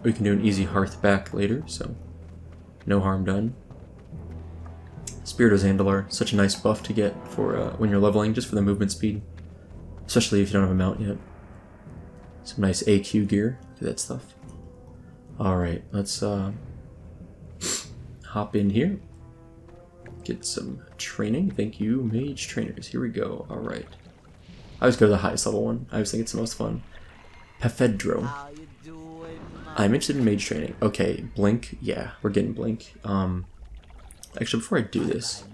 [SPEAKER 1] we can do an easy hearth back later, so no harm done. Spirit of Zandalar, such a nice buff to get for when you're leveling, just for the movement speed. Especially if you don't have a mount yet. Some nice AQ gear. Look at that stuff. Alright, let's hop in here. Get some training. Thank you, Mage Trainers. Here we go. Alright. I always go to the highest level one. I always think it's the most fun. Pephedro. I'm interested in Mage Training. Okay, Blink. Yeah, we're getting Blink. Actually, before I do this,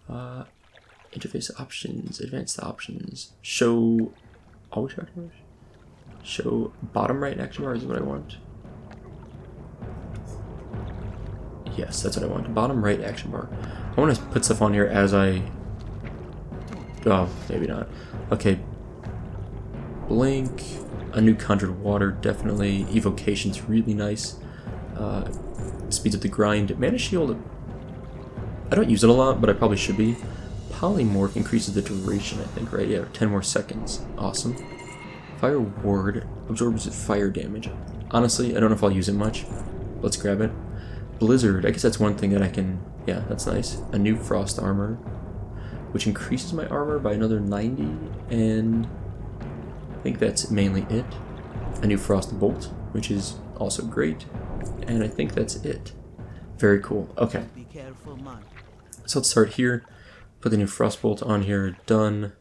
[SPEAKER 1] interface options, advanced options, show always action bars? Show bottom right action bar is what I want. Yes, that's what I want. Bottom right action bar. I want to put stuff on here as I... Oh, maybe not. Okay. Blink. A new Conjured Water, definitely. Evocation's really nice. Speeds up the grind. Mana Shield... I don't use it a lot, but I probably should be. Polymorph increases the duration, I think, right? Yeah, 10 more seconds. Awesome. Fire Ward absorbs fire damage. Honestly, I don't know if I'll use it much. Let's grab it. Blizzard, I guess that's one thing that I can... Yeah, that's nice. A new Frost Armor, which increases my armor by another 90, and I think that's mainly it. A new Frost Bolt, which is also great, and I think that's it. Very cool. Okay. So let's start here. Put the new Frostbolt on here. Done.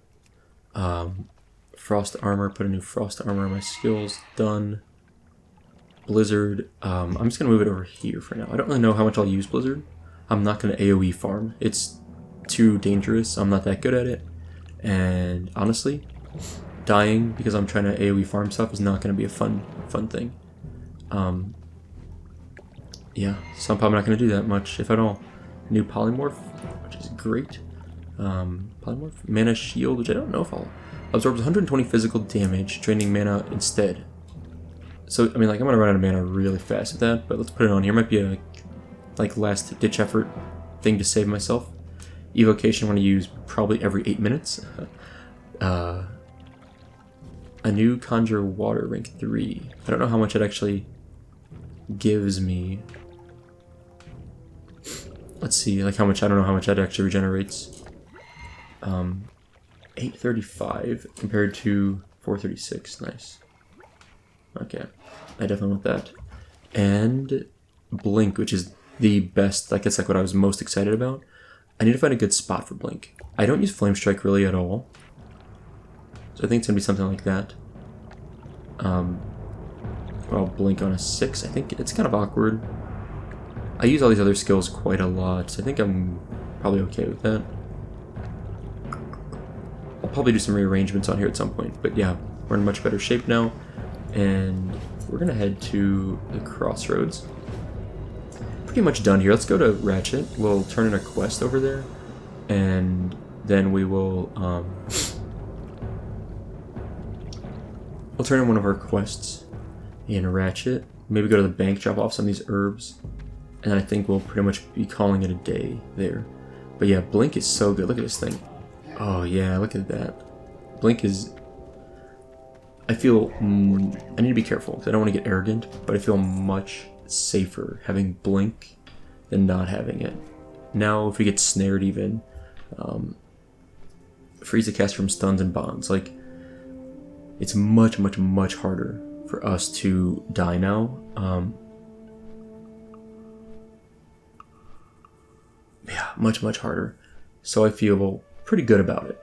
[SPEAKER 1] Frost Armor. Put a new Frost Armor on my skills. Done. Blizzard. I'm just going to move it over here for now. I don't really know how much I'll use Blizzard. I'm not going to AoE farm. It's too dangerous. I'm not that good at it. And honestly, dying because I'm trying to AoE farm stuff is not going to be a fun thing. Yeah, so I'm probably not going to do that much, if at all. New Polymorph, which is great. Polymorph, Mana Shield, which I don't know if I'll... Absorbs 120 physical damage, draining mana instead. So, I mean, like, I'm going to run out of mana really fast with that, but let's put it on here. Might be a, like, last-ditch effort thing to save myself. Evocation I want to use probably every 8 minutes. A new Conjure Water, rank 3. I don't know how much it actually gives me. Let's see, like how much, I don't know how much that actually regenerates. 835 compared to 436, nice. Okay, I definitely want that. And Blink, which is the best, like it's like what I was most excited about. I need to find a good spot for Blink. I don't use Flame Strike really at all. So I think it's gonna be something like that. Well, Blink on a 6, I think it's kind of awkward. I use all these other skills quite a lot, so I think I'm probably okay with that. I'll probably do some rearrangements on here at some point, but yeah, we're in much better shape now, and we're gonna head to the Crossroads. Pretty much done here. Let's go to Ratchet. We'll turn in a quest over there, and then we will we'll turn in one of our quests in Ratchet. Maybe go to the bank, drop off some of these herbs, and I think we'll pretty much be calling it a day there. But yeah, Blink is so good. Look at this thing. Oh yeah, look at that. Blink is... I feel... I need to be careful, because I don't want to get arrogant, but I feel much safer having Blink than not having it. Now, if we get snared even, freeze the cast from stuns and bonds. Like, it's much, much, much harder for us to die now. Yeah, much, much harder. So I feel pretty good about it.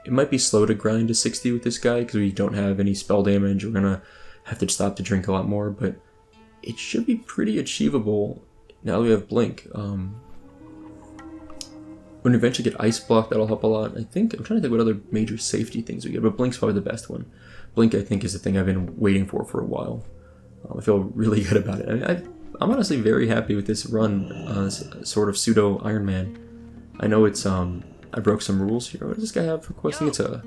[SPEAKER 1] It might be slow to grind to 60 with this guy because we don't have any spell damage. We're gonna have to stop to drink a lot more, but it should be pretty achievable now that we have Blink. When we eventually get Ice Block, that'll help a lot. I'm trying to think what other major safety things we get, but Blink's probably the best one. Blink, I think, is the thing I've been waiting for a while. I feel really good about it. I mean, I'm honestly very happy with this run, this sort of pseudo Ironman. I know it's, I broke some rules here. What does this guy have for questing? It's a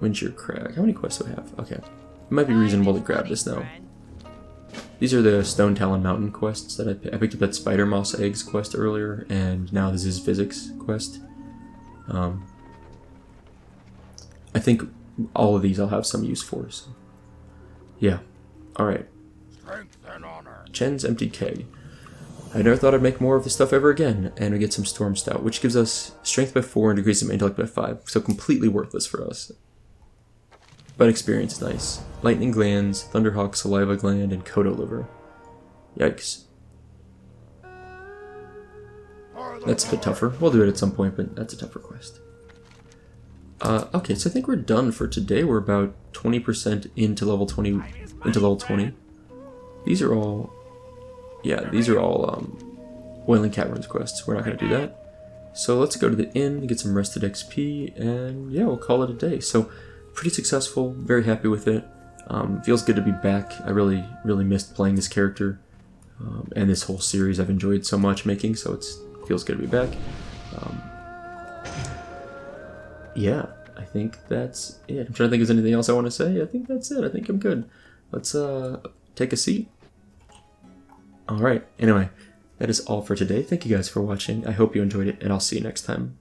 [SPEAKER 1] Windshear Crag. How many quests do I have? Okay. It might be reasonable to grab this now. These are the Stone Talon Mountain quests that I picked up that Spider Moss Eggs quest earlier, and now this is Physics quest. I think all of these I'll have some use for, so yeah. Alright. Chen's Empty Keg. I never thought I'd make more of this stuff ever again, and we get some Storm Stout, which gives us Strength by 4 and decreases some Intellect by 5, so completely worthless for us. But experience is nice. Lightning Glands, Thunderhawk Saliva Gland, and Kodo Liver. Yikes. That's a bit tougher. We'll do it at some point, but that's a tougher quest. Okay, so I think we're done for today. We're about 20% into level 20. These are all... Yeah, these are all Wailing Caverns quests. We're not going to do that. So let's go to the inn, get some rested XP, and yeah, we'll call it a day. So pretty successful, very happy with it. Feels good to be back. I really, really missed playing this character. And this whole series I've enjoyed so much making, so it feels good to be back. Yeah, I think that's it. I'm trying to think if there's anything else I want to say. I think that's it. I think I'm good. Let's take a seat. Alright, anyway, that is all for today. Thank you guys for watching. I hope you enjoyed it, and I'll see you next time.